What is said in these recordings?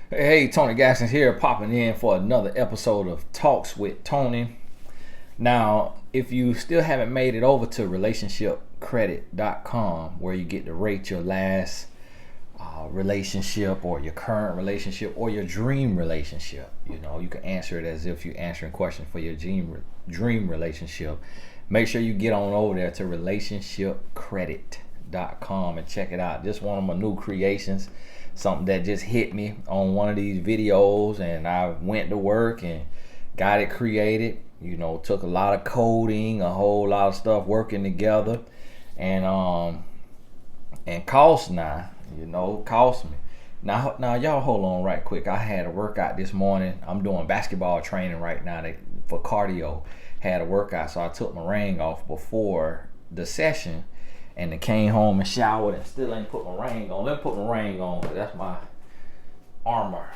Hey, Tony Gaskins here, popping in for another episode of Talks with Tony. Now, if you still haven't made it over to relationshipcredit.com, where you get to rate your last relationship or your current relationship or your dream relationship, you can answer it as if you're answering questions for your dream relationship. Make sure you get on over there to relationshipcredit.com and check it out. Just one of my new creations, something that just hit me on one of these videos, and I went to work and got it created. Took a lot of coding, a whole lot of stuff working together, and cost cost me. Now y'all hold on right quick. I had a workout this morning. I'm doing basketball training right now for cardio. Had a workout, so I took my ring off before the session, and then came home and showered and still ain't put my ring on. Let me put my ring on. That's my armor.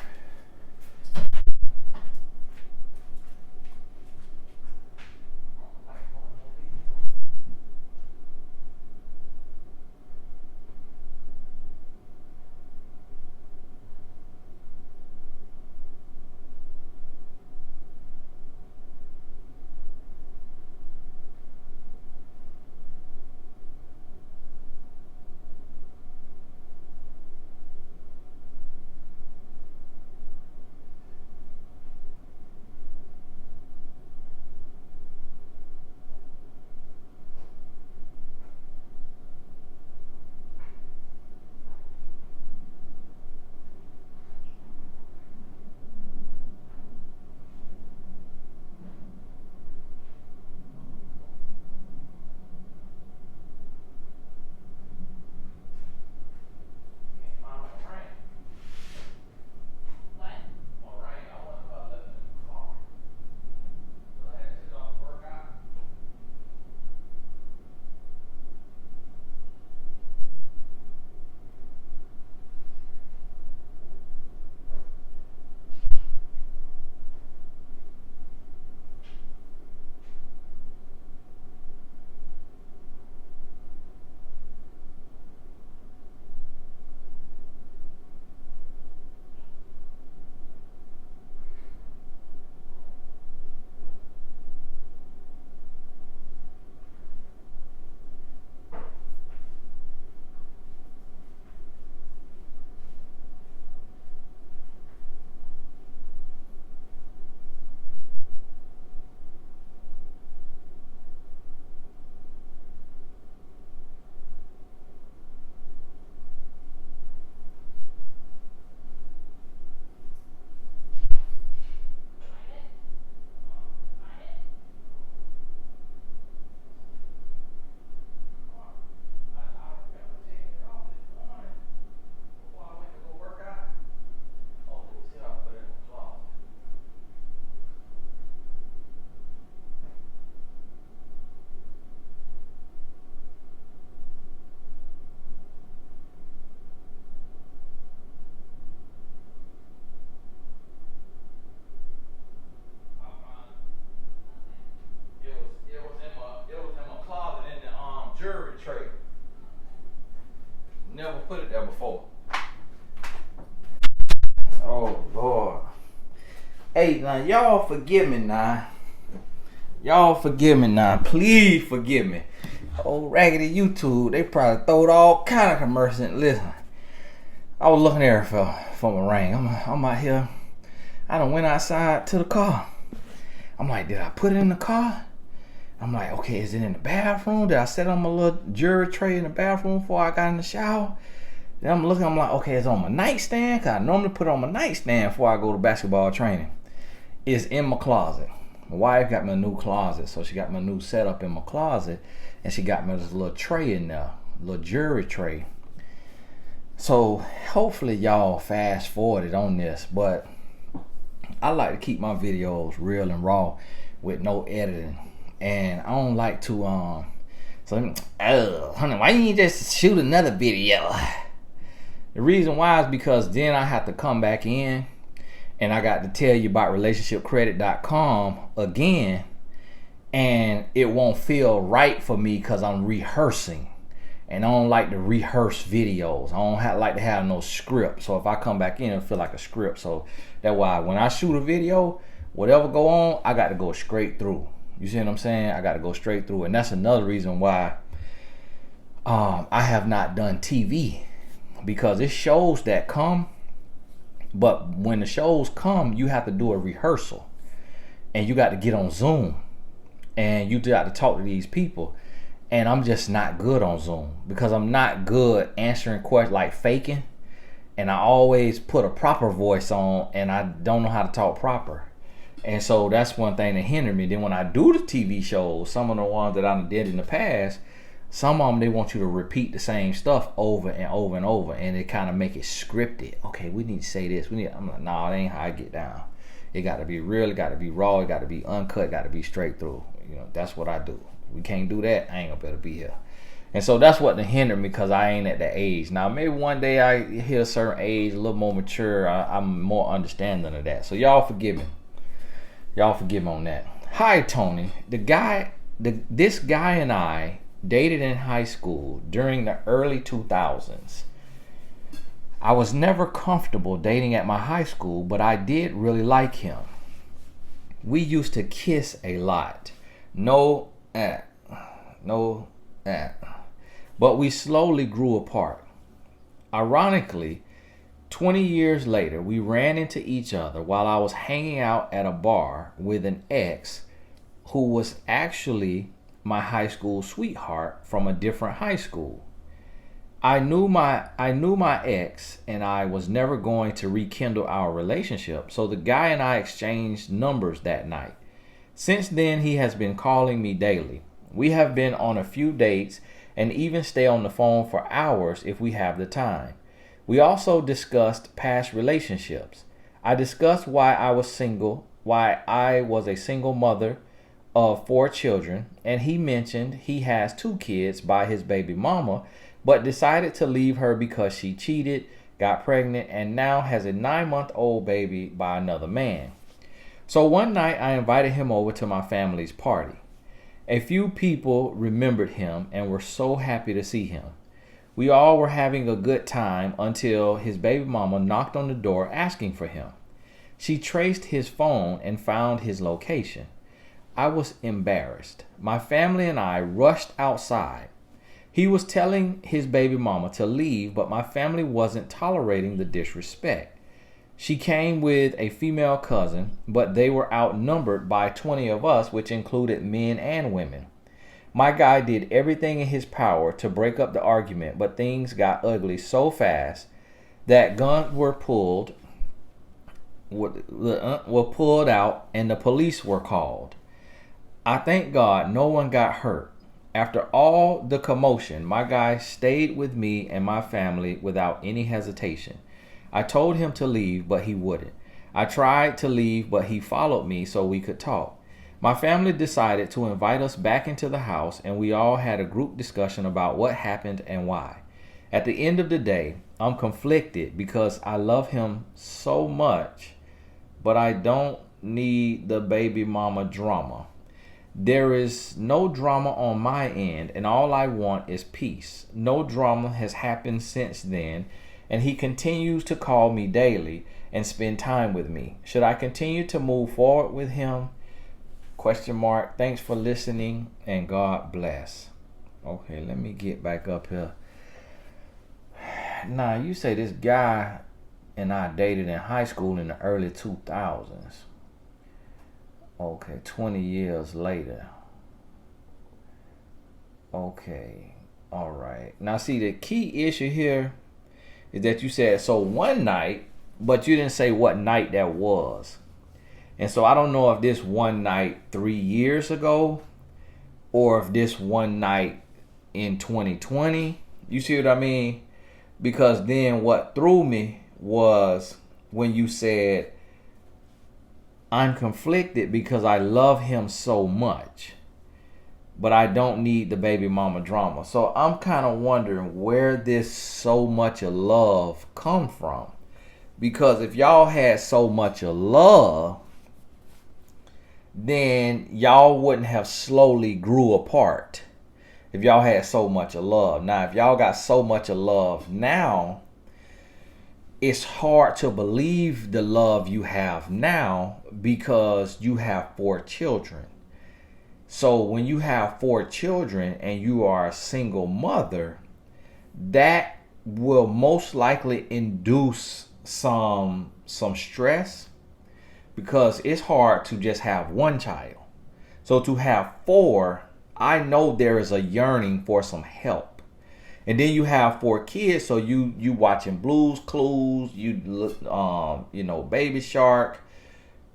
Jewelry tray. Never put it there before. Oh Lord. Hey, now y'all forgive me now. Please forgive me. Old raggedy YouTube, they probably throwed all kind of commercials in. Listen, I was looking there for my ring. I'm out here. I done went outside to the car. I'm like, did I put it in the car? I'm like, okay, is it in the bathroom? Did I set on my little jewelry tray in the bathroom before I got in the shower? Then I'm looking, I'm like, okay, it's on my nightstand, because I normally put it on my nightstand before I go to basketball training. It's in my closet. My wife got me a new closet, so she got me a new setup in my closet, and she got me this little tray in there, little jewelry tray. So hopefully y'all fast forwarded on this, but I like to keep my videos real and raw with no editing. And I don't like to honey, why you just shoot another video? The reason why is because then I have to come back in and I got to tell you about relationshipcredit.com again, and it won't feel right for me because I'm rehearsing. And I don't like to rehearse videos. I don't like to have no script. So if I come back in, it'll feel like a script. So that's why when I shoot a video, whatever go on, I got to go straight through. You see what I'm saying? I got to go straight through. And that's another reason why I have not done TV. Because it's shows that come. But when the shows come, you have to do a rehearsal. And you got to get on Zoom. And you got to talk to these people. And I'm just not good on Zoom because I'm not good answering questions, like faking. And I always put a proper voice on and I don't know how to talk proper. And so that's one thing that hindered me. Then when I do the TV shows, some of the ones that I did in the past, some of them, they want you to repeat the same stuff over and over and over. And they kind of make it scripted. Okay, we need to say this. I'm like, nah, that ain't how I get down. It got to be real. It got to be raw. It got to be uncut. It got to be straight through. You know, that's what I do. We can't do that. I ain't gonna be able to be here. And so that's what hindered me because I ain't at that age. Now, maybe one day I hit a certain age, a little more mature. I'm more understanding of that. So y'all forgive me. Y'all forgive me on that. Hi, Tony. This guy and I dated in high school during the early 2000s. I was never comfortable dating at my high school, but I did really like him. We used to kiss a lot. But we slowly grew apart. Ironically, 20 years later, we ran into each other while I was hanging out at a bar with an ex who was actually my high school sweetheart from a different high school. I knew my ex and I was never going to rekindle our relationship, so the guy and I exchanged numbers that night. Since then, he has been calling me daily. We have been on a few dates and even stay on the phone for hours if we have the time. We also discussed past relationships. I discussed why I was a single mother of 4 children, and he mentioned he has 2 kids by his baby mama, but decided to leave her because she cheated, got pregnant, and now has a 9-month-old baby by another man. So one night I invited him over to my family's party. A few people remembered him and were so happy to see him. We all were having a good time until his baby mama knocked on the door asking for him. She traced his phone and found his location. I was embarrassed. My family and I rushed outside. He was telling his baby mama to leave, but my family wasn't tolerating the disrespect. She came with a female cousin, but they were outnumbered by 20 of us, which included men and women. My guy did everything in his power to break up the argument, but things got ugly so fast that guns were pulled out and the police were called. I thank God no one got hurt. After all the commotion, my guy stayed with me and my family without any hesitation. I told him to leave, but he wouldn't. I tried to leave, but he followed me so we could talk. My family decided to invite us back into the house, and we all had a group discussion about what happened and why. At the end of the day, I'm conflicted because I love him so much, but I don't need the baby mama drama. There is no drama on my end, and all I want is peace. No drama has happened since then, and he continues to call me daily and spend time with me. Should I continue to move forward with him? ? Thanks for listening, and God bless. Okay, let me get back up here. Now, you say this guy and I dated in high school in the early 2000s. Okay, 20 years later. Okay, all right. Now, see, the key issue here is that you said, so one night, but you didn't say what night that was. And so I don't know if this one night 3 years ago or if this one night in 2020. You see what I mean? Because then what threw me was when you said, I'm conflicted because I love him so much, but I don't need the baby mama drama. So I'm kind of wondering where this so much of love come from. Because if y'all had so much of love, then y'all wouldn't have slowly grew apart. if y'all had so much of love. Now, if y'all got so much of love now, it's hard to believe the love you have now because you have 4 children. So when you have 4 children and you are a single mother, that will most likely induce some stress, because it's hard to just have 1 child. So to have 4, I know there is a yearning for some help. And then you have 4 kids, so you watching Blue's Clues, Baby Shark,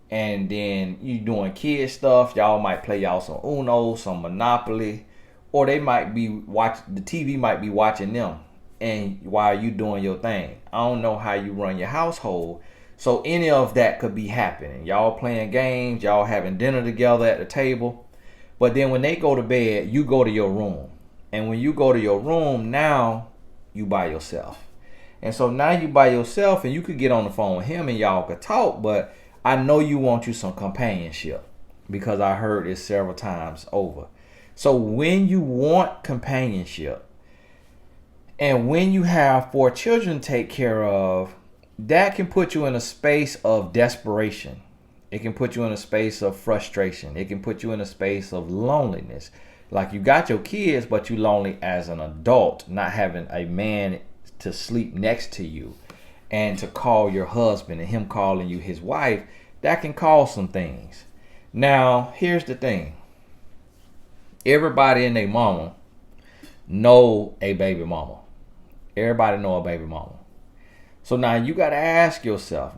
and then you doing kid stuff. Y'all might play y'all some Uno, some Monopoly, or they might be the TV might be watching them, and while you doing your thing. I don't know how you run your household, so any of that could be happening. Y'all playing games, y'all having dinner together at the table, but then when they go to bed, you go to your room. And when you go to your room, now you by yourself. And so now you by yourself, and you could get on the phone with him and y'all could talk, but I know you want you some companionship, because I heard it several times over. So when you want companionship, and when you have 4 children to take care of, that can put you in a space of desperation. It can put you in a space of frustration. It can put you in a space of loneliness. Like you got your kids, but you lonely as an adult, not having a man to sleep next to you and to call your husband and him calling you his wife. That can cause some things. Now, here's the thing. Everybody and their mama know a baby mama. Everybody know a baby mama. So now you got to ask yourself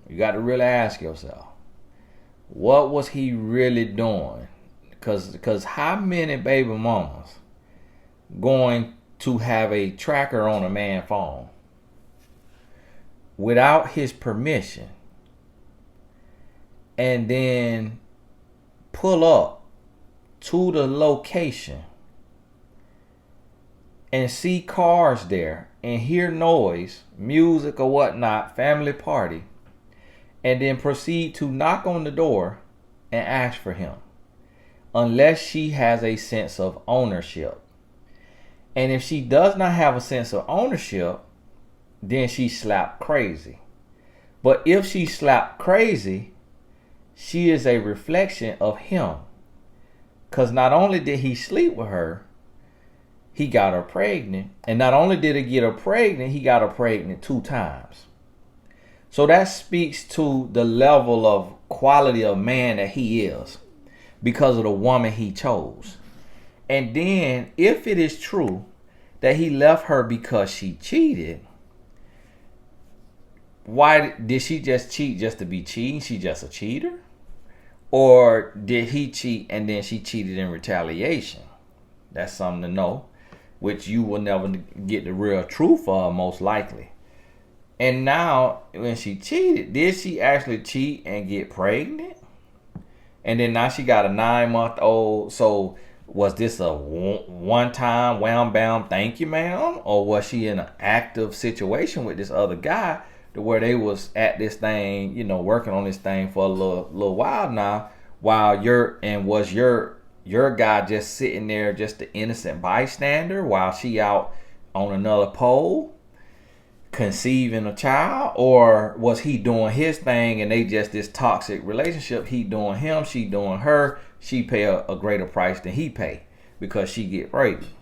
you got to really ask yourself, what was he really doing? Because how many baby mamas going to have a tracker on a man's phone without his permission and then pull up to the location and see cars there and hear noise, music or whatnot, family party, and then proceed to knock on the door and ask for him, unless she has a sense of ownership. And if she does not have a sense of ownership, then she slapped crazy. But if she slapped crazy, she is a reflection of him. Because not only did he sleep with her, he got her pregnant. And not only did he get her pregnant, he got her pregnant 2 times. So that speaks to the level of quality of man that he is, because of the woman he chose. And then if it is true that he left her because she cheated, why did she just cheat just to be cheating? She just a cheater? Or did he cheat and then she cheated in retaliation? That's something to know, which you will never get the real truth of, most likely. And now when she cheated, did she actually cheat and get pregnant? And then now she got a 9-month-old. So was this a one-time wham bam thank you ma'am? Or was she in an active situation with this other guy to where they was at this thing, working on this thing for a little while now, while was your guy just sitting there just the innocent bystander while she out on another pole conceiving a child? Or was he doing his thing and they just this toxic relationship? He doing him, she doing her. She pay a greater price than he pay because she get pregnant.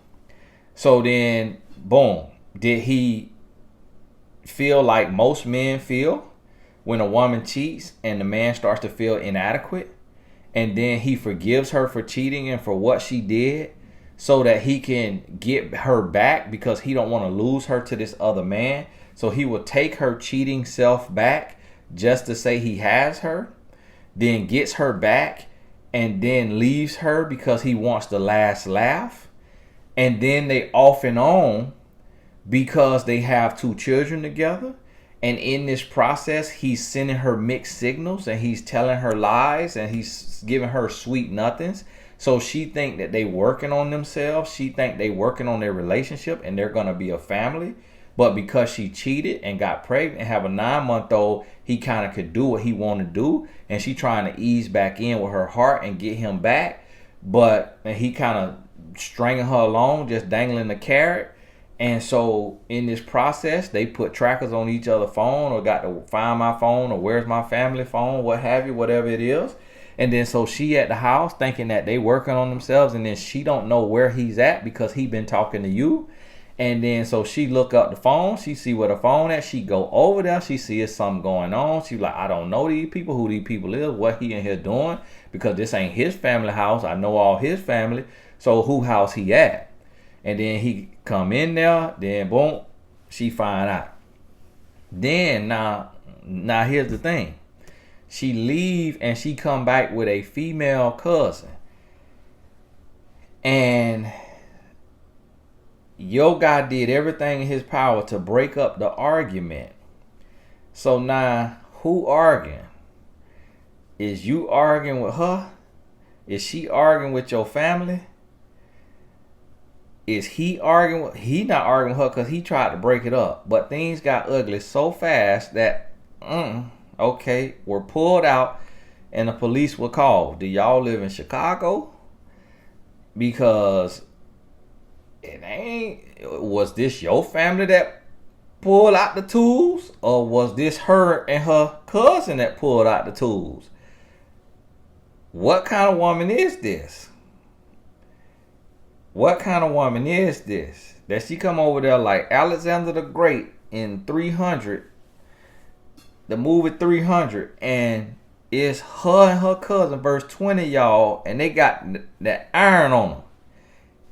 So then, boom, did he feel like most men feel when a woman cheats and the man starts to feel inadequate, and then he forgives her for cheating and for what she did so that he can get her back because he don't want to lose her to this other man? So he will take her cheating self back just to say he has her, then gets her back, and then leaves her because he wants the last laugh. And then they off and on because they have 2 children together. And in this process, he's sending her mixed signals and he's telling her lies and he's giving her sweet nothings. So she think that they working on themselves. She think they working on their relationship and they're going to be a family. But because she cheated and got pregnant and have a 9-month-old, he kind of could do what he want to do. And she trying to ease back in with her heart and get him back. But he kind of stringing her along, just dangling the carrot. And so in this process, they put trackers on each other's phone, or got to find my phone, or where's my family phone, what have you, whatever it is. And then so she at the house thinking that they working on themselves, and then she don't know where he's at because he been talking to you. And then so she look up the phone, she see where the phone at, she go over there, she see it's something going on. She like, I don't know these people, who these people is, what he in here doing, because this ain't his family house. I know all his family, so who house he at? And then he come in there, then boom, she find out. Then now here's the thing. She leave and she come back with a female cousin. And your guy did everything in his power to break up the argument. So now, who arguing? Is you arguing with her? Is she arguing with your family? Is he arguing with... He not arguing with her because he tried to break it up. But things got ugly so fast that... okay, were pulled out and the police were called. Do y'all live in Chicago? Because... it ain't... Was this your family that pulled out the tools? Or was this her and her cousin that pulled out the tools? What kind of woman is this? What kind of woman is this? That she come over there like Alexander the Great in 300, the movie 300, and it's her and her cousin verse 20, y'all, and they got that iron on them.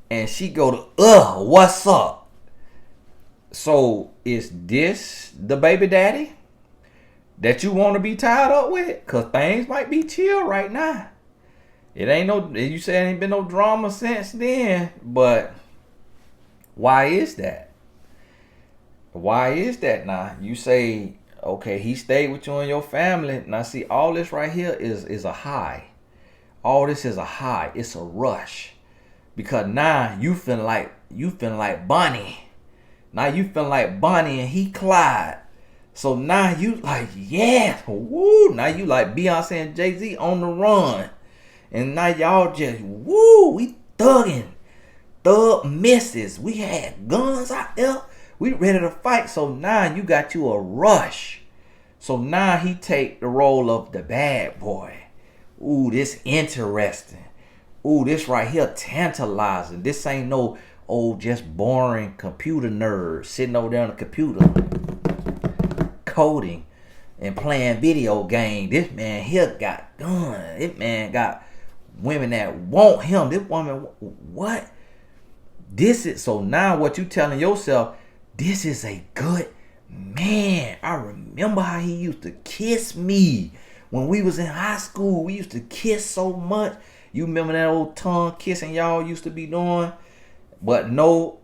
And she go to, what's up? So is this the baby daddy that you want to be tied up with? Because things might be chill right now. It ain't no, you say it ain't been no drama since then, but why is that? Why is that now? You say, okay, he stayed with you and your family. Now see, all this right here is a high. All this is a high. It's a rush. Because now you feel like Bonnie. Now you feel like Bonnie and he Clyde. So now you like, yeah, woo. Now you like Beyonce and Jay-Z on the run. And now y'all just, woo, we thugging. Thug misses. We had guns out there. We ready to fight. So now you got you a rush. So now he take the role of the bad boy. Ooh, this interesting. Ooh, this right here tantalizing. This ain't no just boring computer nerd sitting over there on the computer coding and playing video game. This man here got guns. This man got women that want him. This woman, what? This is, so now what you telling yourself, this is a good man. I remember how he used to kiss me when we was in high school. We used to kiss so much. You remember that old tongue kissing y'all used to be doing? But no.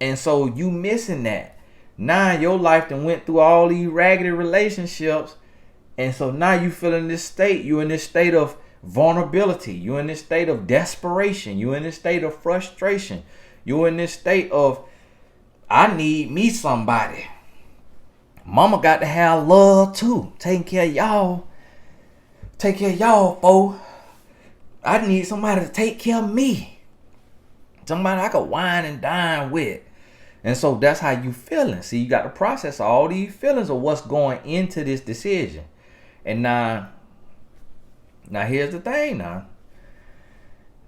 And so you missing that. Now your life done went through all these raggedy relationships. And so now you feel in this state. You in this state of vulnerability. You in this state of desperation. You in this state of frustration. You in this state of, I need me somebody. Mama got to have love too. Taking care of y'all. Take care of y'all, folks. I need somebody to take care of me. Somebody I could wine and dine with. And so that's how you feeling. See, you got to process all these feelings of what's going into this decision. And now here's the thing now.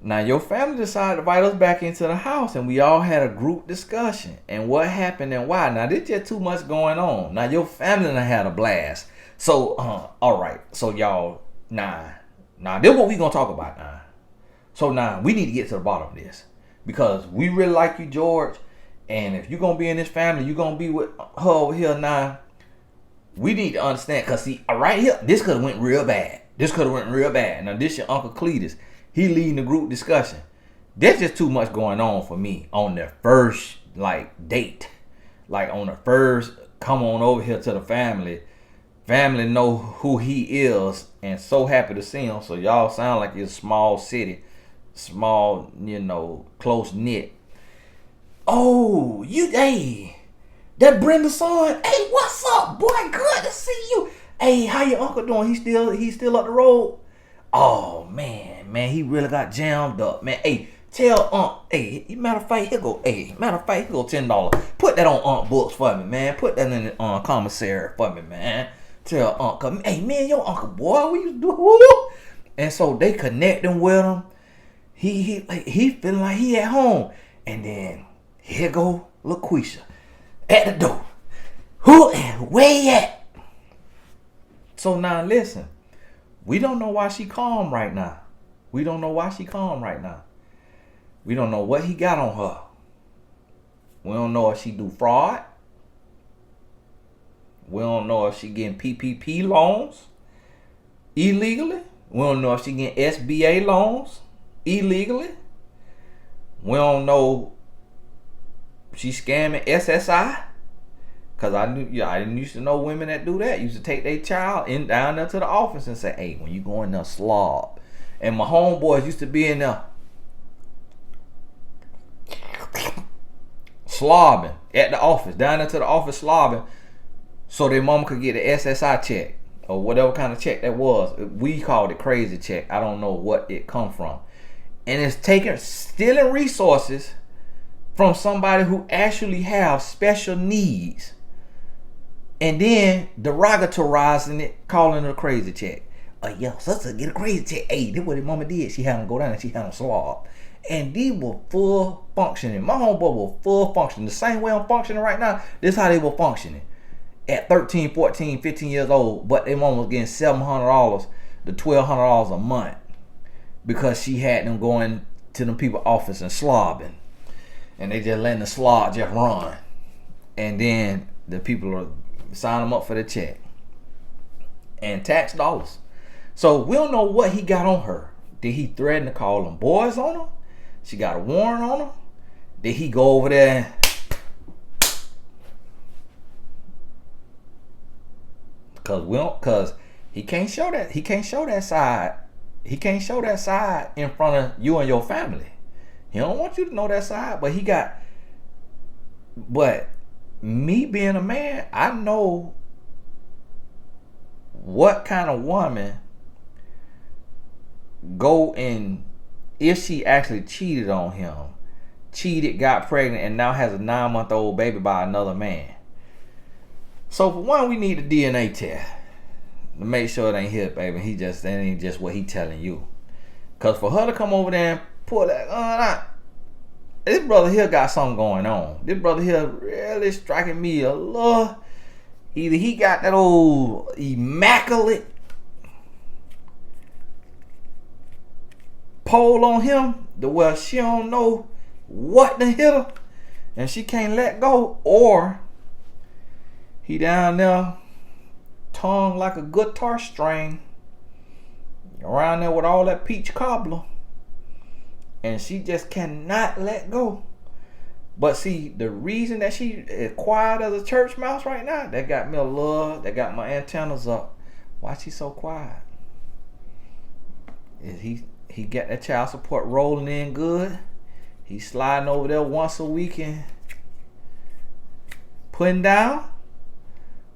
Now your family decided to invite us back into the house, and we all had a group discussion. And what happened and why. Now there's just too much going on. Now your family done had a blast. So, all right. So y'all, now this is what we gonna talk about now. So now we need to get to the bottom of this. Because we really like you, George. And if you're going to be in this family, you're going to be with her over here now. We need to understand. Because see, right here, this could have went real bad. Now this your Uncle Cletus. He leading the group discussion. There's just too much going on for me on the first, date. Like, on the first, come on over here to the family. Family know who he is. And so happy to see him. So y'all sound like it's a small city. Small, close knit. Oh, hey, that Brenda's son. Hey, what's up, boy? Good to see you. Hey, how your uncle doing? He still up the road? Oh man, man, he really got jammed up, man. Hey, tell Unc, hey, matter of fact, here go $10. Put that on Unc books for me, man. Put that in the commissary for me, man. Tell Unc, hey, man, your uncle, boy, we used to do. And so they connecting with him. He feeling like he at home. And then here go LaQuisha at the door. Where you at? So now listen, we don't know why she calm right now. We don't know what he got on her. We don't know if she do fraud. We don't know if she getting PPP loans illegally. We don't know if she getting SBA loans illegally. We don't know if she scamming SSI. Cause I didn't used to know women that do that. Used to take their child down there to the office and say, "Hey, when you go in there, slob." And my homeboys used to be in there slobbing at the office, down there to the office slobbing, so their mama could get the SSI check or whatever kind of check that was. We called it crazy check. I don't know what it come from, and it's stealing resources from somebody who actually have special needs. And then derogatorizing it, calling it a crazy check. Yo, sister, get a crazy check. Hey, that's what his mama did. She had him go down and she had him slob. And these were full functioning. My homeboy was full functioning. The same way I'm functioning right now, this is how they were functioning. At 13, 14, 15 years old, but their mama was getting $700 to $1,200 a month because she had them going to them people's office and slobbing. And they just letting the slob just run. And then the people are sign them up for the check and tax dollars. So we don't know what he got on her. Did he threaten to call them boys on her? She got a warrant on her? Did he go over there? Cause he can't show that. He can't show that side. He can't show that side in front of you and your family. He don't want you to know that side, but me being a man, I know what kind of woman go and if she actually cheated on him, got pregnant, and now has a 9-month-old baby by another man. So for one, we need a DNA test to make sure it ain't his baby. That ain't just what he telling you. Cause for her to come over there and pull that out. This brother here got something going on. This brother here really striking me a little. Either he got that old immaculate pole on him, to where she don't know what to hit her, and she can't let go, or he down there, tongue like a guitar string, around there with all that peach cobbler. And she just cannot let go. But see, the reason that she is quiet as a church mouse right now, that got me that got my antennas up. Why she so quiet? Is he got that child support rolling in good? He's sliding over there once a week and putting down?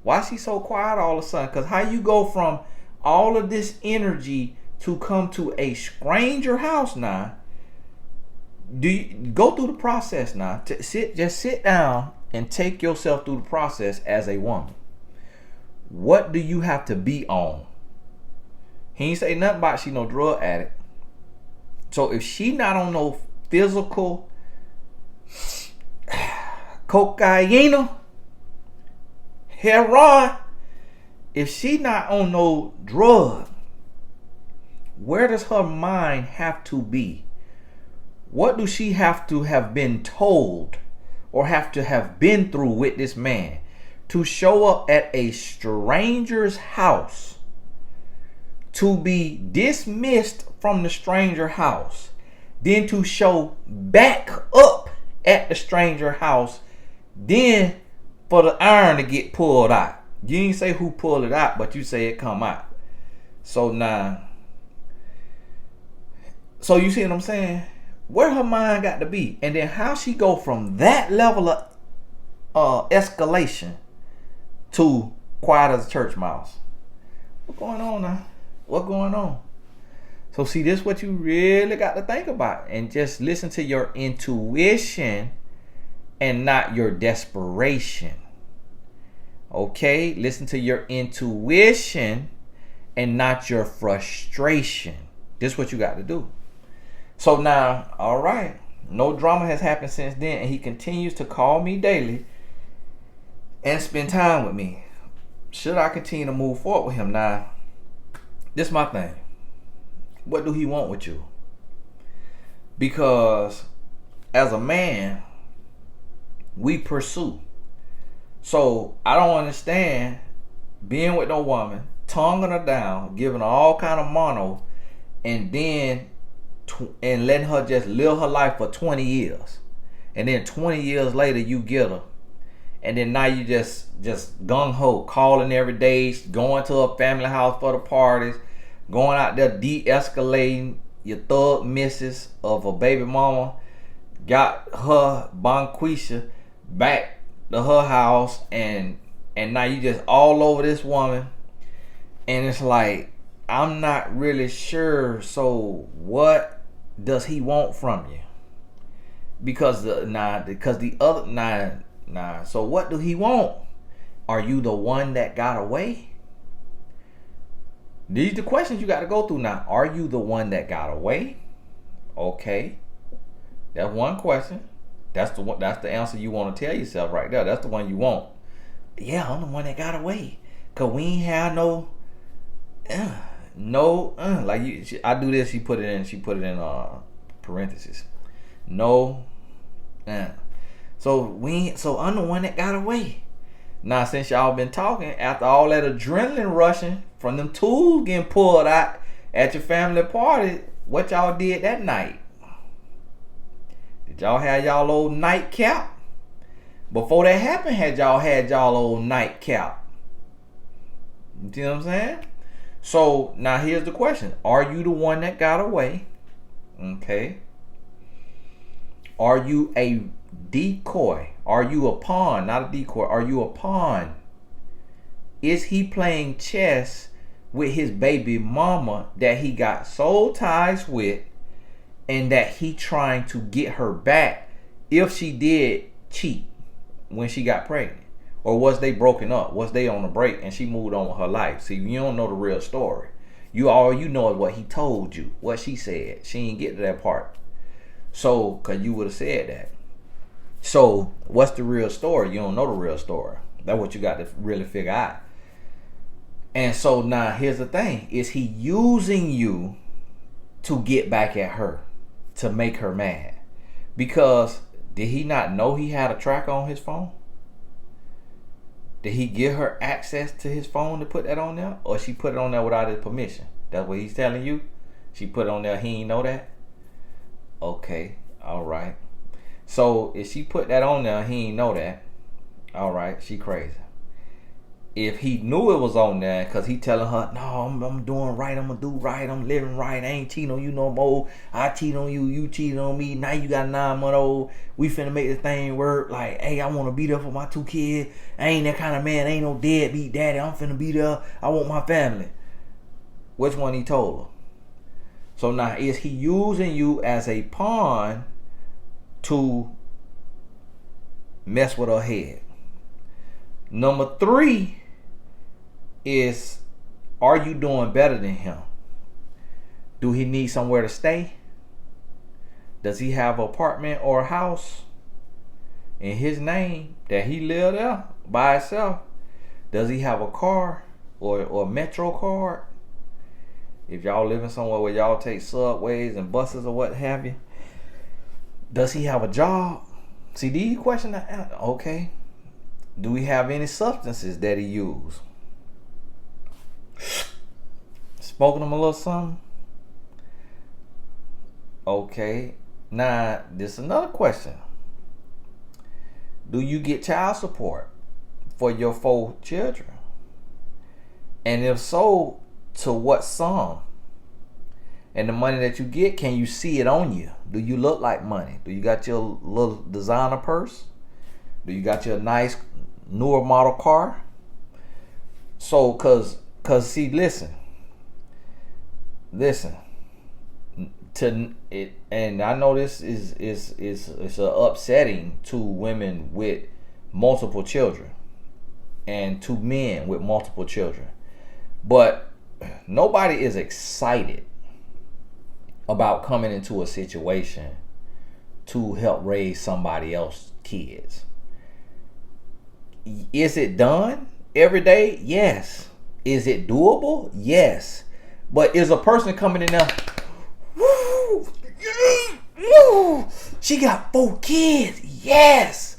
Why she so quiet all of a sudden? Because how you go from all of this energy to come to a stranger house now? Do you go through the process now? Just sit down and take yourself through the process as a woman. What do you have to be on? He ain't say nothing about she no drug addict. So if she not on no physical cocaine, heroin, if she not on no drug, where does her mind have to be? What do she have to have been told or have to have been through with this man to show up at a stranger's house, to be dismissed from the stranger house, then to show back up at the stranger house, then for the iron to get pulled out? You didn't say who pulled it out, but you say it come out. So now, so you see what I'm saying? Where her mind got to be, and then how she go from that level of escalation to quiet as a church mouse. What's going on now? What's going on? So see, this is what you really got to think about, and just listen to your intuition and not your desperation. Okay? Listen to your intuition and not your frustration. This is what you got to do. So now, all right, no drama has happened since then, and he continues to call me daily and spend time with me. Should I continue to move forward with him? Now, this is my thing. What do he want with you? Because as a man, we pursue. So I don't understand being with no woman, tonguing her down, giving her all kind of mono, and then and letting her just live her life for 20 years. And then 20 years later you get her. And then now you just gung-ho, calling every day, going to a family house for the parties, going out there de-escalating your thug missus of a baby mama, got her Bonquisha back to her house, and now you just all over this woman. And it's like, I'm not really sure. So what does he want from you? Because the other so what do he want? Are you the one that got away? These are the questions you got to go through now. Are you the one that got away? Okay, that's one question. That's the answer you want to tell yourself right there. That's the one you want. Yeah, I'm the one that got away. Cause we ain't have like you. I do this. She put it in parentheses. No. So I'm the one that got away. Now, since y'all been talking, after all that adrenaline rushing from them tools getting pulled out at your family party, what y'all did that night? Did y'all have y'all old nightcap? Before that happened, had y'all old nightcap? You see what I'm saying? So now here's the question: are you the one that got away? Okay. Are you a decoy? Are you a pawn? Not a decoy. Are you a pawn? Is he playing chess with his baby mama that he got soul ties with, and that he trying to get her back if she did cheat when she got pregnant? Or was they broken up? Was they on a break and she moved on with her life? See, you don't know the real story. All you know is what he told you, what she said. She didn't get to that part. So, cause you would have said that. So, what's the real story? You don't know the real story. That's what you got to really figure out. And so now here's the thing. Is he using you to get back at her, to make her mad? Because did he not know he had a tracker on his phone? Did he give her access to his phone to put that on there? Or she put it on there without his permission? That's what he's telling you? She put it on there, he ain't know that? Okay, all right. So if she put that on there, he ain't know that. All right, she crazy. If he knew it was on there, because he telling her, no, I'm doing right, I'm going to do right, I'm living right, I ain't cheating on you no more, I cheat on you, you cheated on me, now you got a 9-month-old, we finna make this thing work, like, hey, I want to be there for my 2 kids, I ain't that kind of man, I ain't no deadbeat daddy, I'm finna be there, I want my family. Which one he told her? So now, is he using you as a pawn to mess with her head? Number 3 is, are you doing better than him? Do he need somewhere to stay? Does he have an apartment or a house in his name that he live there by himself? Does he have a car or a Metro card? If y'all living somewhere where y'all take subways and buses or what have you, does he have a job? See, these questions are, okay. Do we have any substances that he use? Smoking him a little something? Okay. Now, this is another question. Do you get child support for your 4 children? And if so, to what sum? And the money that you get, can you see it on you? Do you look like money? Do you got your little designer purse? Do you got your nice newer model car? So, cause see, listen. to it, and I know this is upsetting to women with multiple children and to men with multiple children, but nobody is excited about coming into a situation to help raise somebody else's kids. Is it done every day? Yes. Is it doable? Yes. But is a person coming in there, woo, woo, she got 4 kids? Yes.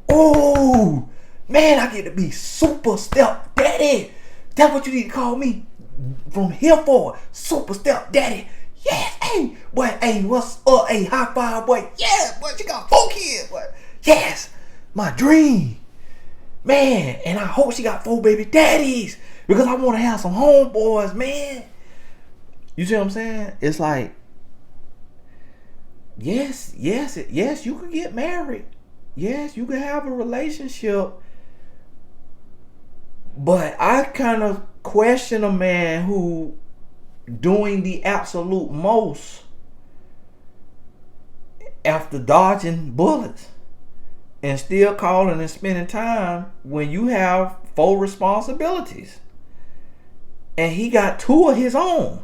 Oh, man, I get to be super step daddy. That's what you need to call me from here forward. Super step daddy. Yes. Hey, boy, hey, what's up? Hey, high five, boy. Yes, boy, she got 4 kids, boy. Yes, my dream. Man, and I hope she got 4 baby daddies because I want to have some homeboys, man. You see what I'm saying? It's like, yes, you can get married. Yes, you can have a relationship. But I kind of question a man who doing the absolute most after dodging bullets and still calling and spending time when you have 4 responsibilities. And he got 2 of his own.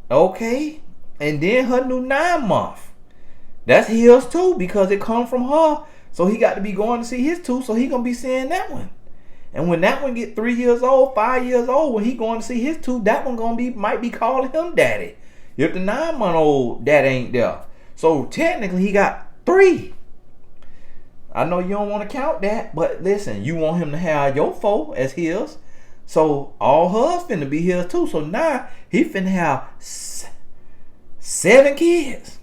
Okay? And then her new 9-month. That's his too because it come from her. So he got to be going to see his 2, so he gonna be seeing that one. And when that one get 3 years old, 5 years old, when he going to see his 2, that one might be calling him daddy. If the 9-month-old daddy ain't there. So technically he got 3. I know you don't want to count that, but listen, you want him to have your 4 as his. So all hers finna be his too. So now he finna have 7 kids.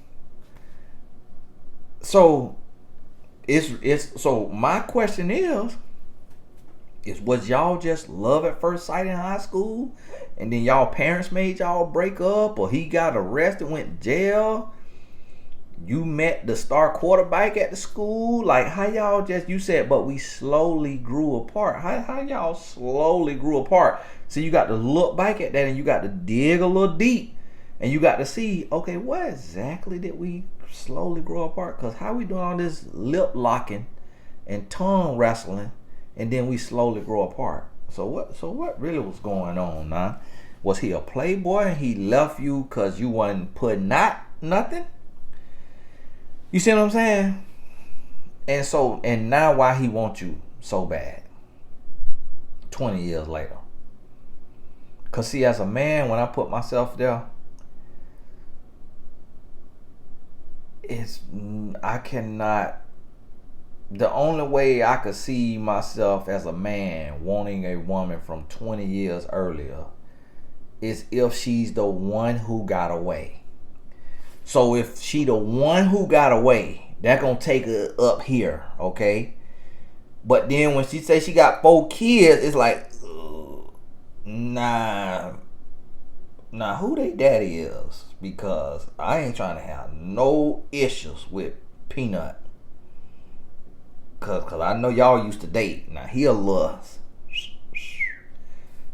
So so my question is was y'all just love at first sight in high school, and then y'all parents made y'all break up, or he got arrested, went to jail? You met the star quarterback at the school? Like, how y'all just, you said, but we slowly grew apart. How y'all slowly grew apart? So you got to look back at that and you got to dig a little deep and you got to see, okay, what exactly did we slowly grow apart? Because how we doing all this lip locking and tongue wrestling and then we slowly grow apart? So what really was going on, nah? Was he a playboy and he left you because you wasn't putting out nothing? You see what I'm saying? And now why he wants you so bad 20 years later? Because see, as a man, when I put myself there, I cannot, the only way I could see myself as a man wanting a woman from 20 years earlier is if she's the one who got away. So if she the one who got away, that gonna take her up here, okay? But then when she say she got 4 kids, it's like, nah, who they daddy is? Because I ain't trying to have no issues with Peanut. Cause I know y'all used to date. Now he a little.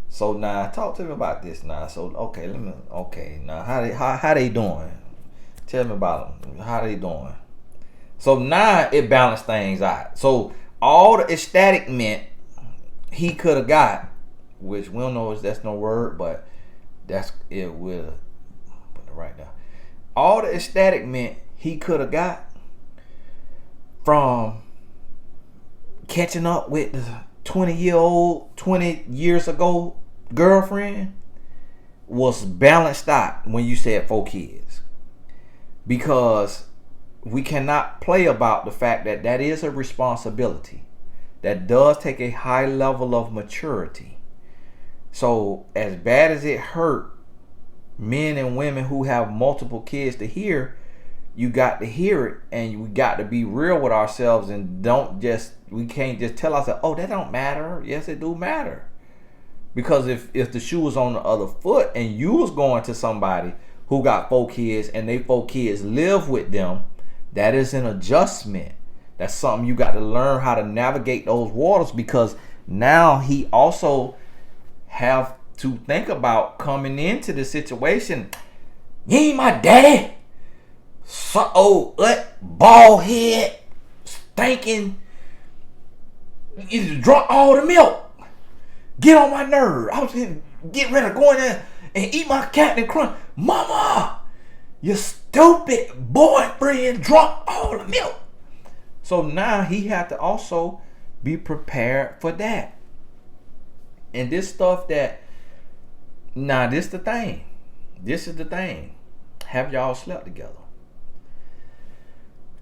So now talk to me about this now. So okay, now how they doing? Tell me about them. How they doing? So now it balanced things out. So all the ecstatic meant he could have got, which we don't know if that's no word, but that's it. Will put it right there. All the ecstatic meant he could have got from catching up with the 20 years ago girlfriend was balanced out when you said 4 kids. Because we cannot play about the fact that that is a responsibility. That does take a high level of maturity. So as bad as it hurt men and women who have multiple kids to hear, you got to hear it, and we got to be real with ourselves and we can't just tell ourselves, oh, that don't matter. Yes, it do matter. Because if the shoe was on the other foot and you was going to somebody who got 4 kids and they 4 kids live with them, that is an adjustment. That's something you got to learn how to navigate those waters, because now he also have to think about coming into the situation. You ain't my daddy. So old, bald head, stinking. You drunk all the milk. Get on my nerve. I was getting ready to go in there and eat my Captain Crunch. Mama, you stupid boyfriend drunk all the milk. So now he had to also be prepared for that. And this stuff that, this the thing. This is the thing. Have y'all slept together?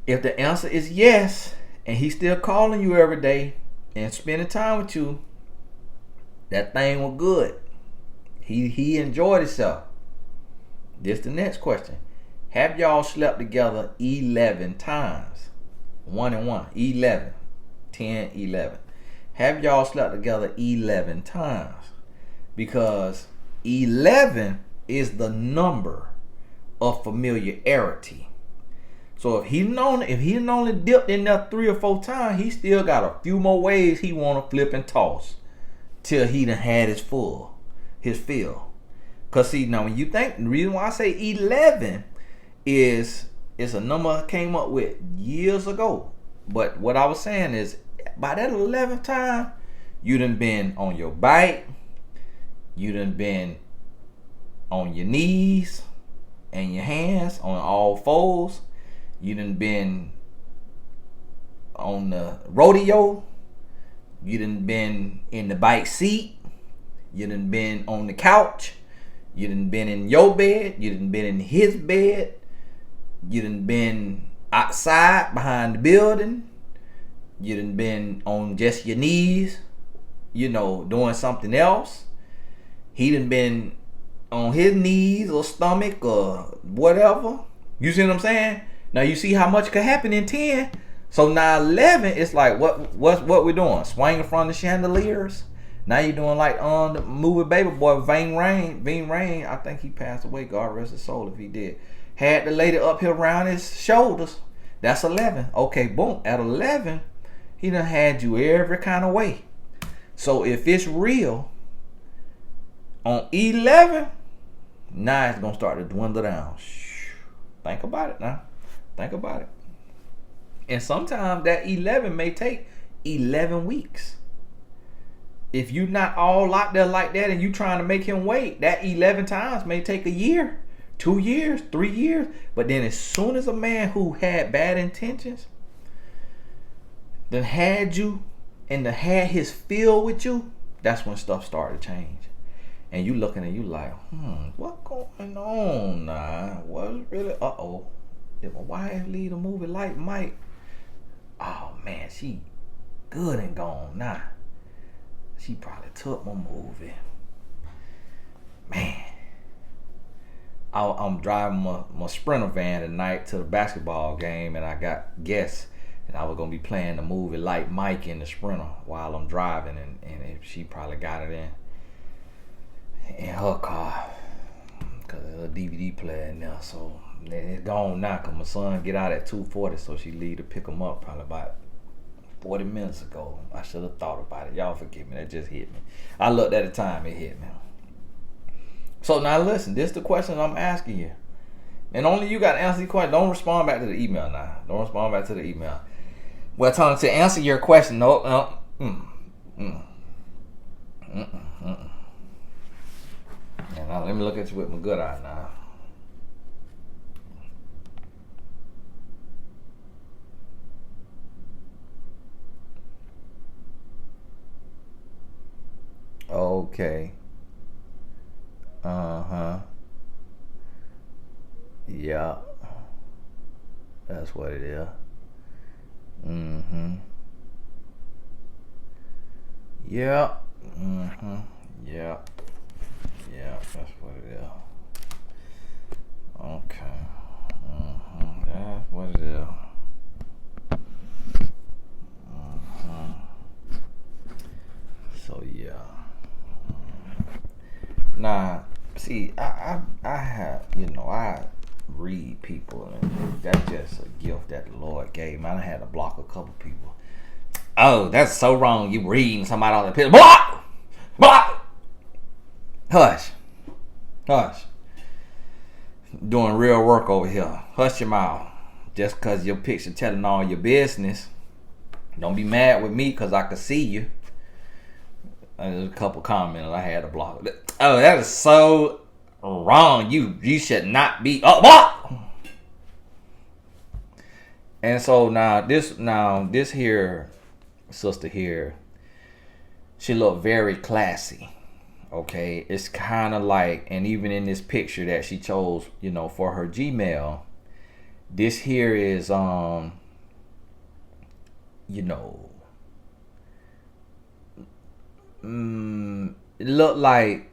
If the answer is yes, and he's still calling you every day and spending time with you, that thing was good. He enjoyed himself. This the next question. Have y'all slept together 11 times? 1 and 1. 11. 10, 11. Have y'all slept together 11 times? Because 11 is the number of familiarity. So if he only dipped in there 3 or 4 times, he still got a few more ways he want to flip and toss till he done had his fill. Cause see, now when you think, the reason why I say 11 is it's a number I came up with years ago. But what I was saying is, by that 11th time, you done been on your bike, you done been on your knees and your hands on all fours, you done been on the rodeo, you done been in the bike seat, you done been on the couch, you done been in your bed, you done been in his bed, you done been outside behind the building, you done been on just your knees, doing something else. He done been on his knees or stomach or whatever. You see what I'm saying? Now you see how much could happen in 10. So now 11, it's like what we doing? Swinging from the chandeliers. Now you're doing like on the movie Baby Boy, Ving Rhames. I think he passed away. God rest his soul if he did. Had the lady up here around his shoulders. That's 11. Okay, boom. At 11, he done had you every kind of way. So if it's real, on 11, now it's going to start to dwindle down. Think about it now. Think about it. And sometimes that 11 may take 11 weeks. If you're not all out there like that and you trying to make him wait, that 11 times may take a year, 2 years, 3 years. But then as soon as a man who had bad intentions then had you and then had his feel with you, that's when stuff started to change. And you looking at you like, what's going on now? What's really, did my wife leave the movie like Mike? Oh man, she good and gone now. She probably took my movie. Man. I'm driving my Sprinter van tonight to the basketball game, and I got guests, and I was going to be playing the movie Like Mike in the Sprinter while I'm driving, and she probably got it in her car because there's a DVD player in there. So it's gone now because my son get out at 2:40, so she leave to pick him up probably about 40 minutes ago. I should have thought about it. Y'all forgive me. That just hit me. I looked at the time. It hit me. So now listen. This is the question I'm asking you. And only you got to answer the question. Don't respond back to the email now. Don't respond back to the email. Well, Tony, to answer your question, no. Now let me look at you with my good eye now. Okay. Yeah. That's what it is. Yeah. Yeah. Yeah, that's what it is. Okay. That's what it is. So yeah. Now, see, I have, I read people, and that's just a gift that the Lord gave me. I had to block a couple people. Oh, that's so wrong. You reading somebody on the picture. Block! Block! Hush. doing real work over here. Hush your mouth. Just because your picture telling all your business. Don't be mad with me because I can see you. There's a couple comments I had to block. Oh, that is so wrong. You should not be. Oh, what? And so now this here sister here, she looked very classy. Okay, it's kind of like, and even in this picture that she chose, for her Gmail, this here is it looked like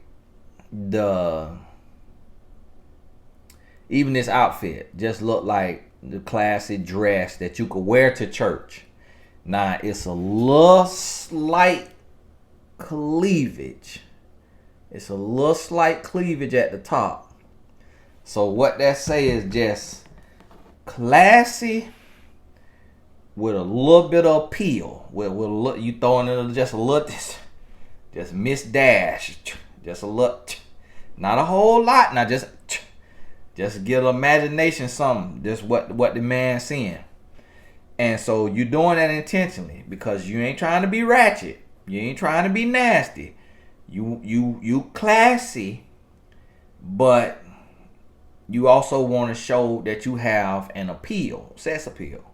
even this outfit just looked like the classy dress that you could wear to church. Now it's a little slight cleavage. It's a little slight cleavage at the top. So what that say is just classy with a little bit of appeal. With a little, you throwing in just a little, just Miss Dash, just a little, not a whole lot. Now just get an imagination something. Just what the man's seeing. And so you're doing that intentionally because you ain't trying to be ratchet. You ain't trying to be nasty. You classy, but you also want to show that you have an appeal, sex appeal.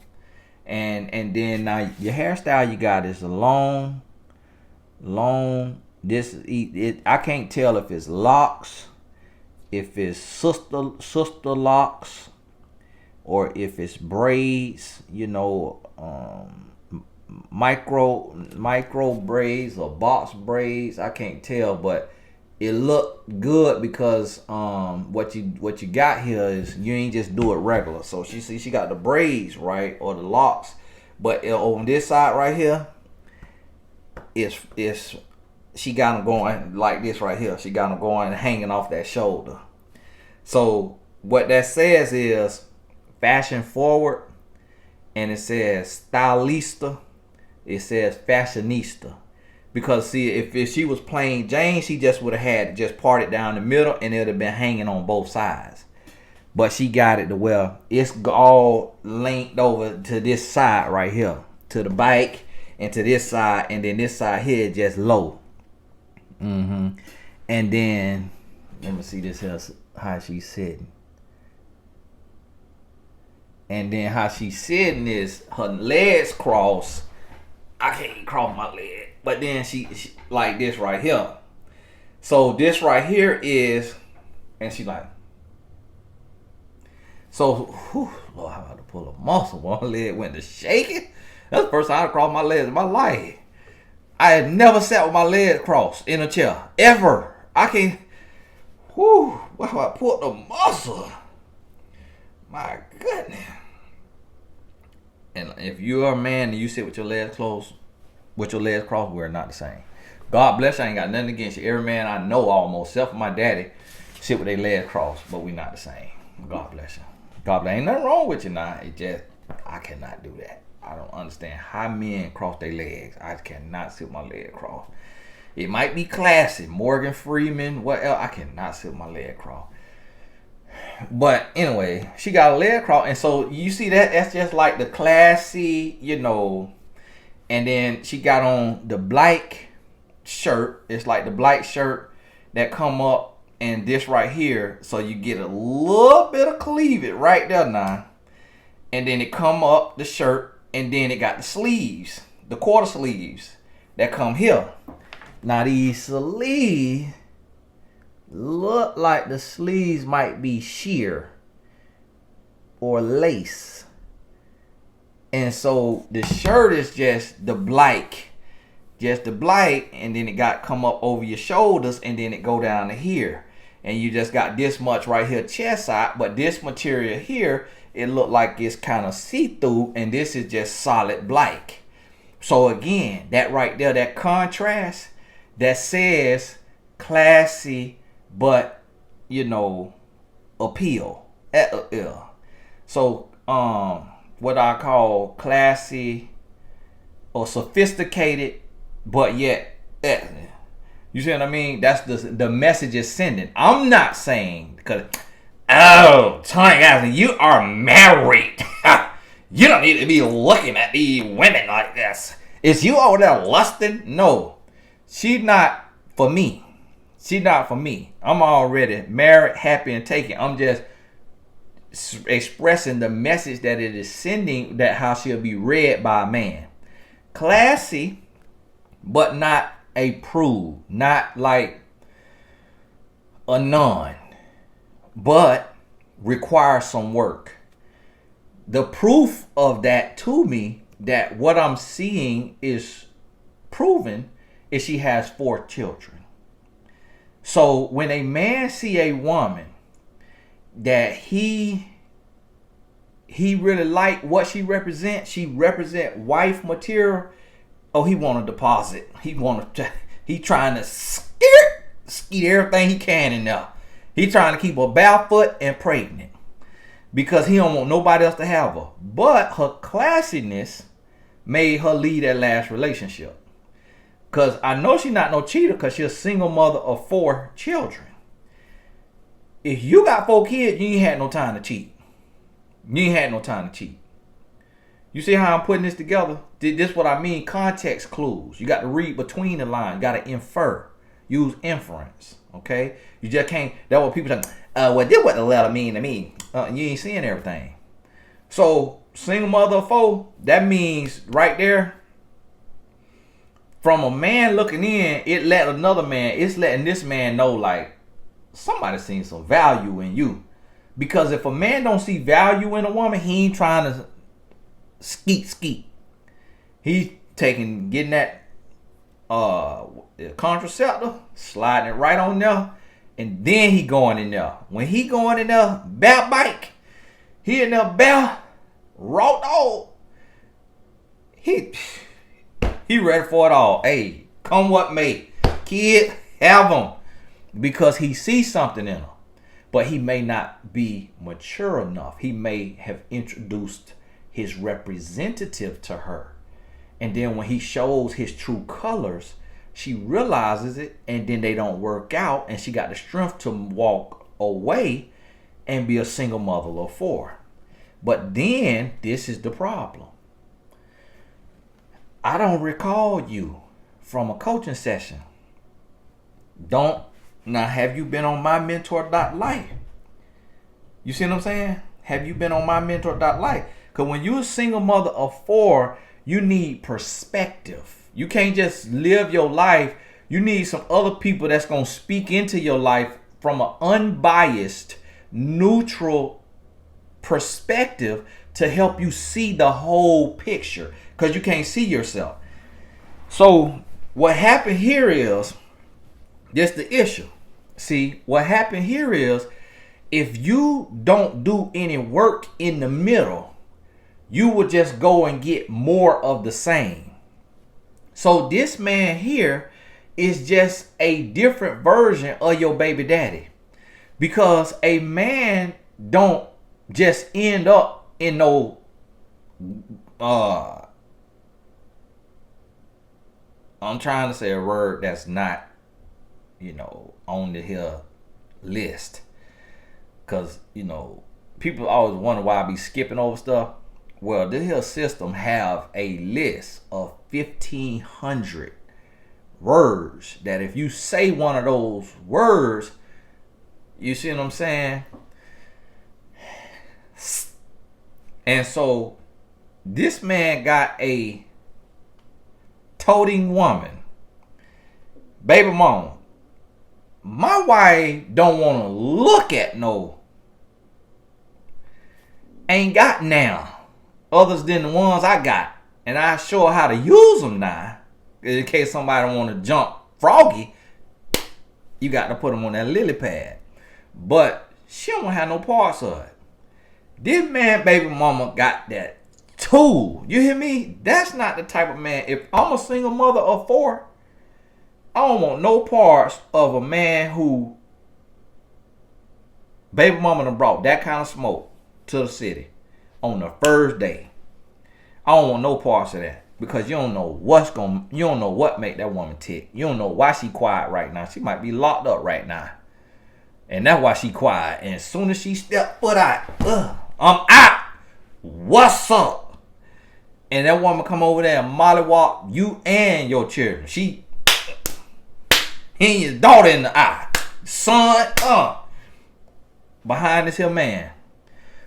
And then now your hairstyle you got is a long. This I can't tell if it's locks, if it's sister locks, or if it's braids. Micro braids or box braids. I can't tell, but it looked good because what you got here is you ain't just do it regular. So she got the braids right, or the locks, but on this side right here, it's she got them going like this right here. She got them going hanging off that shoulder. So what that says is fashion forward, and it says stylista. It says fashionista. Because see, if she was plain Jane, she just would have had it just parted down the middle and it would have been hanging on both sides. But she got it to where it's all linked over to this side right here, to the bike and to this side, and then this side here is just low. And then let me see this here, how she's sitting. And then how she's sitting is her legs crossed. I can't cross my leg. But then she like this right here. So this right here is, and she like, so, Lord, I had to pull a muscle. One leg went to shaking. That's the first time I crossed my legs in my life. I had never sat with my legs crossed in a chair. Ever. I can't, wow, I pulled the muscle. My goodness. And if you're a man and you sit with your legs closed, with your legs crossed, we're not the same. God bless you. I ain't got nothing against you. Every man I know almost, except for my daddy, sit with their legs crossed, but we not the same. God bless you. God bless. Ain't nothing wrong with you now. It just, I cannot do that. I don't understand how men cross their legs. I cannot sit with my leg crossed. It might be classy. Morgan Freeman, what else? I cannot sit with my leg crossed. But anyway, she got a leg crossed, and so you see that's just like the classy, and then she got on the black shirt. It's like the black shirt that come up, and this right here, so you get a little bit of cleavage right there now, and then it come up the shirt, and then it got the sleeves, the quarter sleeves that come here. Now these sleeves look like the sleeves might be sheer or lace. And so the shirt is just the black, and then it got come up over your shoulders, and then it go down to here. And you just got this much right here chest out, but this material here, it look like it's kind of see-through, and this is just solid black. So again, that right there, that contrast, that says classy, but appeal. So what I call classy or sophisticated, but yet you see what I mean? That's the message is sending. I'm not saying, because Oh, Tony Gaston, you are married. You don't need to be looking at these women like this. Is you over there lusting? No. She's not for me. She's not for me. I'm already married, happy, and taken. I'm just expressing the message that it is sending, that how she'll be read by a man. Classy, but not a prude. Not like a nun. But requires some work. The proof of that to me, that what I'm seeing is proven, is she has 4 children. So when a man see a woman that he really like what she represent wife material. Oh, he want a deposit. He trying to skeet everything he can in there. He trying to keep her barefoot and pregnant because he don't want nobody else to have her. But her classiness made her leave that last relationship. Because I know she's not no cheater, because she's a single mother of 4 children. If you got 4 kids, you ain't had no time to cheat. You ain't had no time to cheat. You see how I'm putting this together? This is what I mean, context clues. You got to read between the lines. You got to infer. Use inference. Okay? You just can't. That's what people say. Well, this what the letter mean to me. You ain't seeing everything. So, single mother of 4, that means right there, from a man looking in, it's letting this man know, like, somebody seen some value in you. Because if a man don't see value in a woman, he ain't trying to skeet. He's getting that contraceptive, sliding it right on there, and then he going in there. When he going in there, bare bike, he in there bare, raw dog. He ready for it all. Hey, come what may. Kid, have him. Because he sees something in her. But he may not be mature enough. He may have introduced his representative to her. And then when he shows his true colors, she realizes it, and then they don't work out, and she got the strength to walk away and be a single mother of 4. But then, this is the problem. I don't recall you from a coaching session. Now, have you been on mymentor.life? You see what I'm saying? Have you been on mymentor.life? Because when you're a single mother of 4, you need perspective. You can't just live your life. You need some other people that's going to speak into your life from an unbiased, neutral perspective to help you see the whole picture, because you can't see yourself. So what happened here is, that's the issue. See, what happened here is, if you don't do any work in the middle, you will just go and get more of the same. So this man here is just a different version of your baby daddy. Because a man don't just end up in no I'm trying to say a word that's not, on the here list. Because, people always wonder why I be skipping over stuff. Well, this here system have a list of 1,500 words that if you say one of those words, you see what I'm saying? And so this man got a toting woman. Baby mom, my wife don't want to look at no, ain't got now, others than the ones I got. And I show her how to use them now. In case somebody want to jump froggy, you got to put them on that lily pad. But she don't have no parts of it. This man, baby mama, got that tool. You hear me? That's not the type of man. If I'm a single mother of 4, I don't want no parts of a man who baby mama done brought that kind of smoke to the city on the first day. I don't want no parts of that. Because you don't know what make that woman tick. You don't know why she quiet right now. She might be locked up right now. And that's why she quiet. And as soon as she step foot out, I'm out. What's up? And that woman come over there and mollywop you and your children. She hit your daughter in the eye. Son, behind this here man.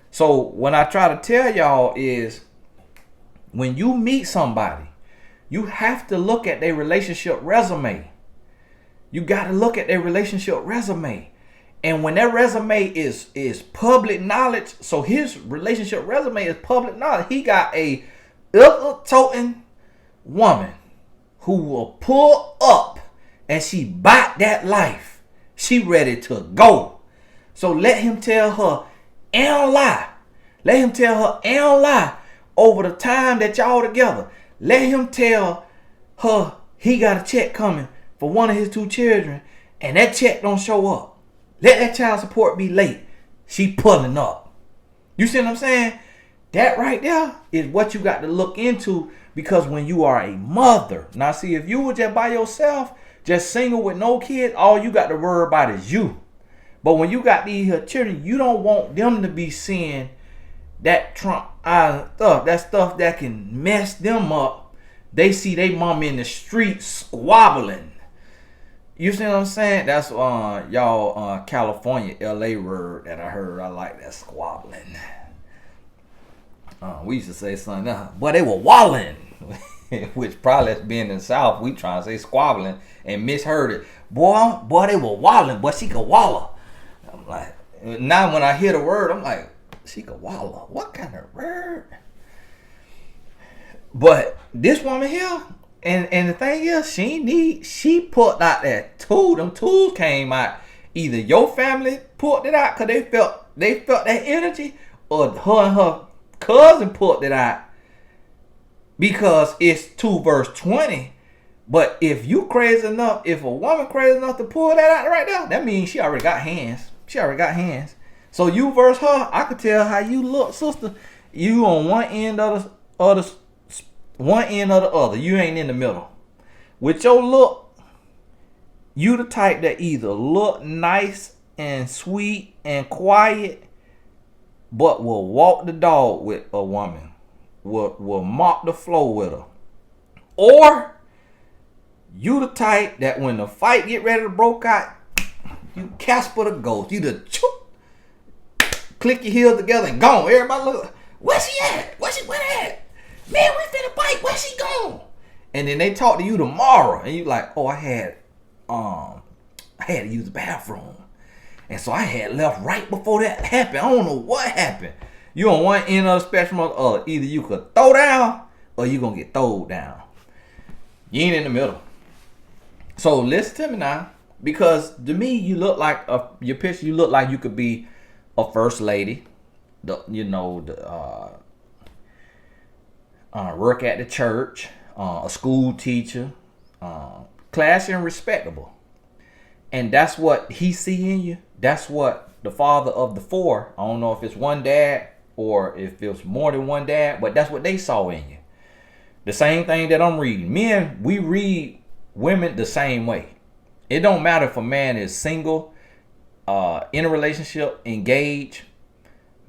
So when I try to tell y'all is, when you meet somebody, you have to look at their relationship resume. You got to look at their relationship resume. And when that resume is public knowledge, so his relationship resume is public knowledge. He got a toting woman who will pull up and she bought that life. She ready to go. So let him tell her and don't lie. Let him tell her and don't lie over the time that y'all together. Let him tell her he got a check coming for one of his 2 children and that check don't show up. Let that child support be late. She pulling up. You see what I'm saying? That right there is what you got to look into, because when you are a mother. Now see, if you were just by yourself, just single with no kids, all you got to worry about is you. But when you got these children, you don't want them to be seeing that Trump stuff, that stuff that can mess them up. They see their mom in the street squabbling. You see what I'm saying? That's y'all California, LA word that I heard. I like that, squabbling. We used to say something else, but they were walling, which probably as being in the South, we trying to say squabbling and misheard it. Boy, they were walling, but she could waller. I'm like, now when I hear the word, I'm like, she could waller. What kind of word? But this woman here, and the thing is, she put out that tool. Them tools came out. Either your family put it out because they felt that energy, or her and her cousin put it out because it's 2 verse 20. But if you crazy enough, if a woman crazy enough to pull that out right now, that means she already got hands. She already got hands. So you versus her, I could tell how you look, sister. You on one end of the other. You ain't in the middle. With your look, you the type that either look nice and sweet and quiet, but will walk the dog with a woman, will mop the floor with her. Or you the type that when the fight get ready to break out, you Casper the Ghost. You the click your heels together and gone. Everybody look, where's she at? Where at? Man, we finna fight. Where's she gone? And then they talk to you tomorrow, and you like, oh, I had to use the bathroom, and so I had left right before that happened. I don't know what happened. You on one end of the spectrum or the other. Either you could throw down, or you gonna get throwed down. You ain't in the middle. So listen to me now, because to me, you look like your picture. You look like you could be a first lady. Work at the church, a school teacher, classy and respectable. And that's what he see in you. That's what the father of the 4, I don't know if it's one dad or if it's more than one dad, but that's what they saw in you. The same thing that I'm reading. Men, we read women the same way. It don't matter if a man is single, in a relationship, engaged,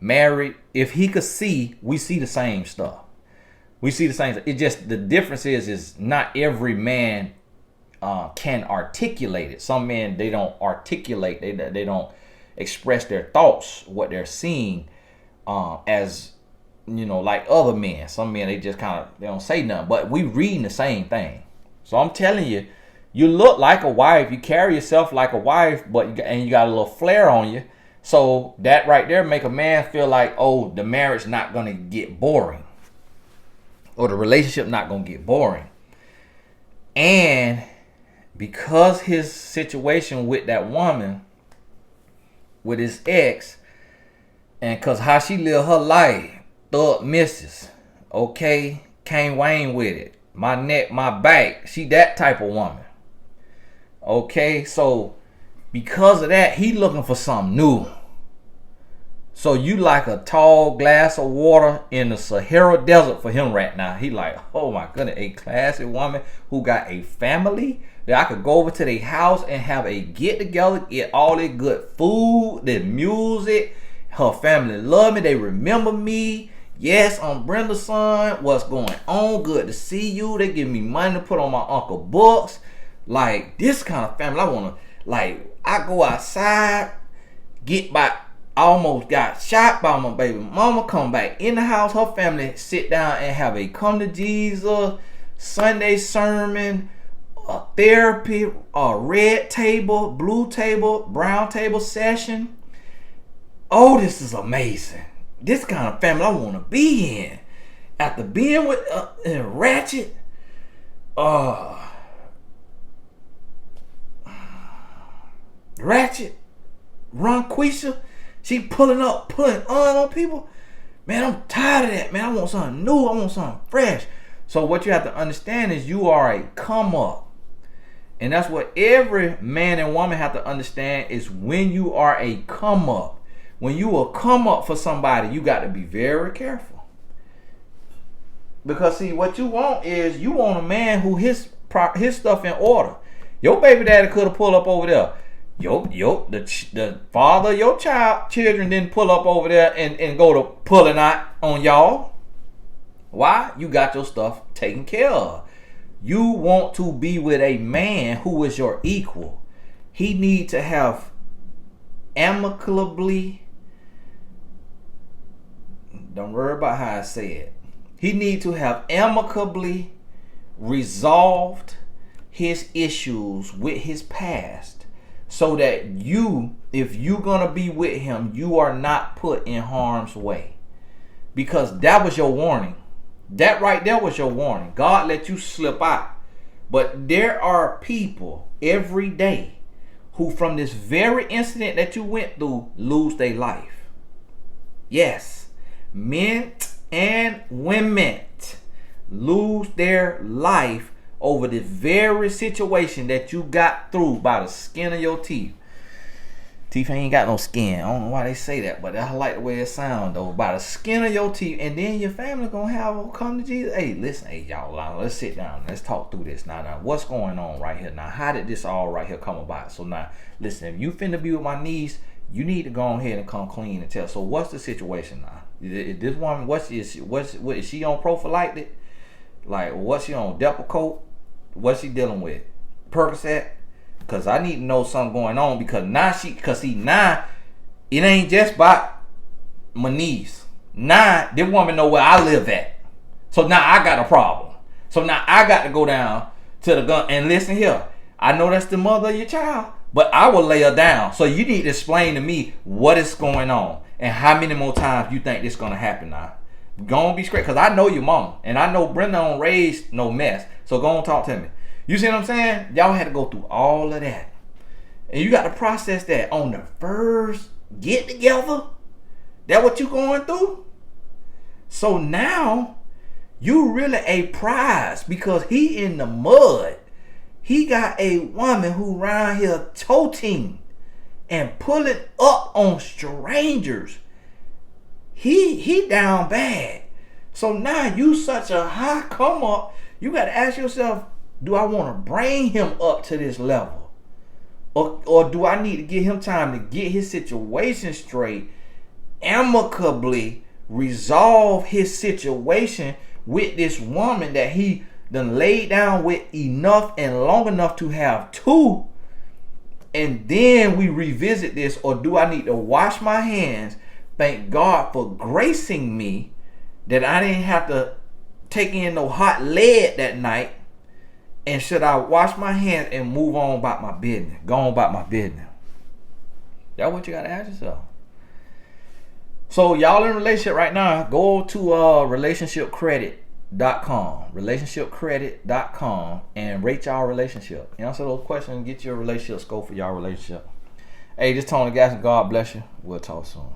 married. If he could see, we see the same stuff. We see the same. It just, the difference is not every man can articulate it. Some men, they don't articulate. They don't express their thoughts, what they're seeing, as like other men. Some men, they just they don't say nothing. But we reading the same thing. So I'm telling you, you look like a wife. You carry yourself like a wife, and you got a little flair on you. So that right there make a man feel like, oh, the marriage not gonna get boring, or the relationship not gonna get boring. And because his situation with that woman, with his ex, and cause how she live her life, thug missus, okay, Kane Wayne with it, my neck, my back, she that type of woman. Okay, so because of that, he looking for something new. So you like a tall glass of water in the Sahara Desert for him right now. He like, oh my goodness, a classy woman who got a family that I could go over to their house and have a get together, get all their good food, their music. Her family love me. They remember me. Yes, I'm Brenda's son. What's going on? Good to see you. They give me money to put on my uncle books. Like this kind of family. I want to, like, I go outside, get back. I almost got shot by my baby mama. Come back in the house. Her family sit down and have a come to Jesus Sunday sermon, a therapy, a red table, blue table, brown table session. Oh, this is amazing. This kind of family I want to be in. After being with Ratchet, Ratchet, Ronquisha, she pulling on people. Man, I'm tired of that, man. I want something new. I want something fresh. So what you have to understand is you are a come up. And that's what every man and woman have to understand is when you are a come up. When you will come up for somebody, you got to be very careful. Because see, what you want is you want a man who his stuff in order. Your baby daddy could have pulled up over there. The father of your children didn't pull up over there and go to pulling out on y'all. Why? You got your stuff taken care of. You want to be with a man who is your equal. He need to have amicably, don't worry about how I say it. He need to have amicably resolved his issues with his past. So that you, if you're going to be with him, you are not put in harm's way. Because that was your warning. That right there was your warning. God let you slip out. But there are people every day who from this very incident that you went through lose their life. Yes, men and women lose their life over the very situation that you got through by the skin of your teeth. Teeth ain't got no skin. I don't know why they say that, but I like the way it sounds though. By the skin of your teeth, and then your family gonna have come to Jesus. Hey, listen, hey y'all, let's sit down. Let's talk through this now. What's going on right here? Now, how did this all right here come about? So now, listen, if you finna be with my niece, you need to go ahead and come clean and tell. So what's the situation now? Is this woman, what is she on prophylactic? Like, what's she on Depakote? What's she dealing with? Percocet? Cause I need to know something going on because now it ain't just about my niece. Now this woman know where I live at. So now I got a problem. So now I got to go down to the gun and listen here. I know that's the mother of your child, but I will lay her down. So you need to explain to me what is going on and how many more times you think this gonna happen now. Go on, be straight, cause I know your mama and I know Brenda don't raise no mess. So go on, talk to me. You see what I'm saying? Y'all had to go through all of that. And you got to process that on the first get together. That what you going through? So now you really a prize because he in the mud. He got a woman who around here toting and pulling up on strangers. He down bad. So now you such a high come up. You got to ask yourself, do I want to bring him up to this level? Or do I need to give him time to get his situation straight, amicably resolve his situation with this woman that he done laid down with enough and long enough to have two, and then we revisit this? Or do I need to wash my hands, thank God for gracing me that I didn't have to take in no hot lead that night, and should I wash my hands and move on about my business? Go on about my business. That's what you got to ask yourself. So y'all in a relationship right now, go to relationshipcredit.com and rate y'all relationship. Answer those questions and get your relationship scope for y'all relationship. Hey, this Tony Gasson. God bless you. We'll talk soon.